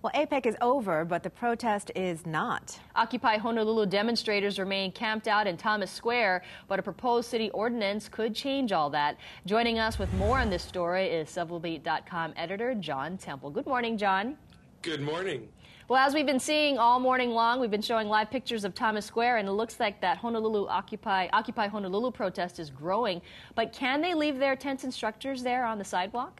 Well, APEC is over, but the protest is not. Occupy Honolulu demonstrators remain camped out in Thomas Square, but a proposed city ordinance could change all that. Joining us with more on this story is civilbeat.com editor John Temple. Good morning, John. Good morning. Well, as we've been seeing all morning long, we've been showing live pictures of Thomas Square, and it looks like that Honolulu Occupy Honolulu protest is growing. But can they leave their tents and structures there on the sidewalk?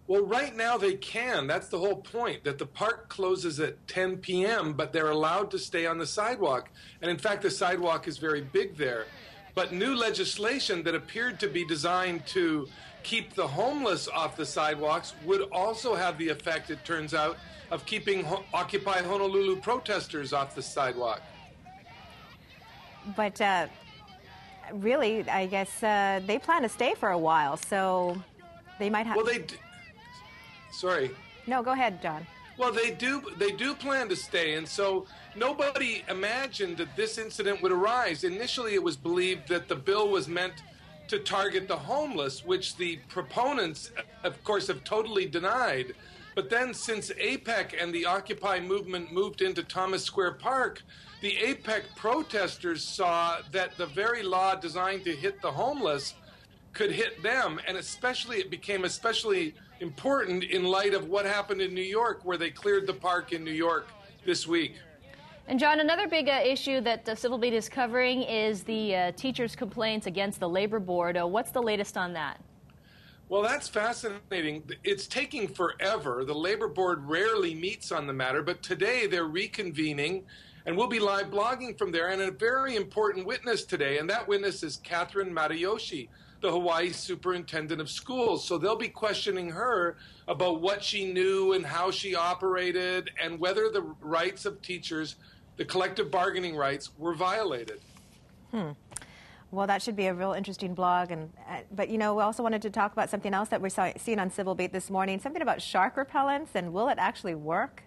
Well, right now they can. That's the whole point, that the park closes at 10 p.m., but they're allowed to stay on the sidewalk. And in fact, the sidewalk is very big there. But new legislation that appeared to be designed to keep the homeless off the sidewalks would also have the effect, it turns out, of keeping Occupy Honolulu protesters off the sidewalk. But really, I guess they plan to stay for a while, so they might have... Well, Sorry. No, go ahead, John. Well, they do plan to stay, and so nobody imagined that this incident would arise. Initially, it was believed that the bill was meant to target the homeless, which the proponents, of course, have totally denied. But then, since APEC and the Occupy movement moved into Thomas Square Park, the APEC protesters saw that the very law designed to hit the homeless could hit them, and especially it became especially important in light of what happened in New York, where they cleared the park in New York this week. And John, another big issue that Civil Beat is covering is the teachers' complaints against the Labor Board. What's the latest on that? Well, that's fascinating. It's taking forever. The Labor Board rarely meets on the matter, but today they're reconvening, and we'll be live blogging from there. And a very important witness today, and that witness is Catherine Matayoshi, the Hawaii Superintendent of Schools. So they'll be questioning her about what she knew and how she operated and whether the rights of teachers, the collective bargaining rights, were violated. Well, that should be a real interesting blog. But, you know, we also wanted to talk about something else that we're seeing on Civil Beat this morning, something about shark repellents, and will it actually work?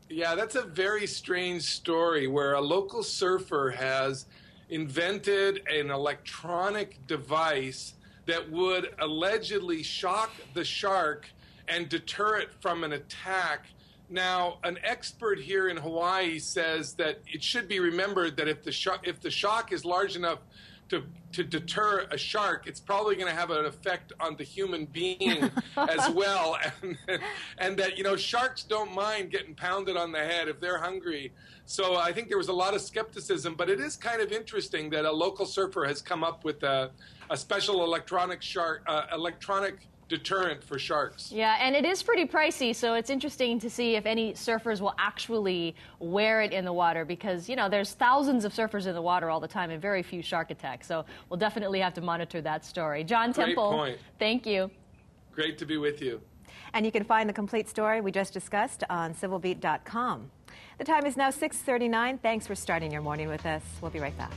Yeah, that's a very strange story where a local surfer has invented an electronic device that would allegedly shock the shark and deter it from an attack. Now, an expert here in Hawaii says that it should be remembered that if the shock is large enough to deter a shark, it's probably going to have an effect on the human being as well. And that, you know, sharks don't mind getting pounded on the head if they're hungry. So I think there was a lot of skepticism, but it is kind of interesting that a local surfer has come up with a special electronic deterrent for sharks. Yeah, and it is pretty pricey, so it's interesting to see if any surfers will actually wear it in the water because, you know, there's thousands of surfers in the water all the time and very few shark attacks. So we'll definitely have to monitor that story. John Temple, great point. Thank you. Great to be with you. And you can find the complete story we just discussed on civilbeat.com. The time is now 6:39. Thanks for starting your morning with us. We'll be right back.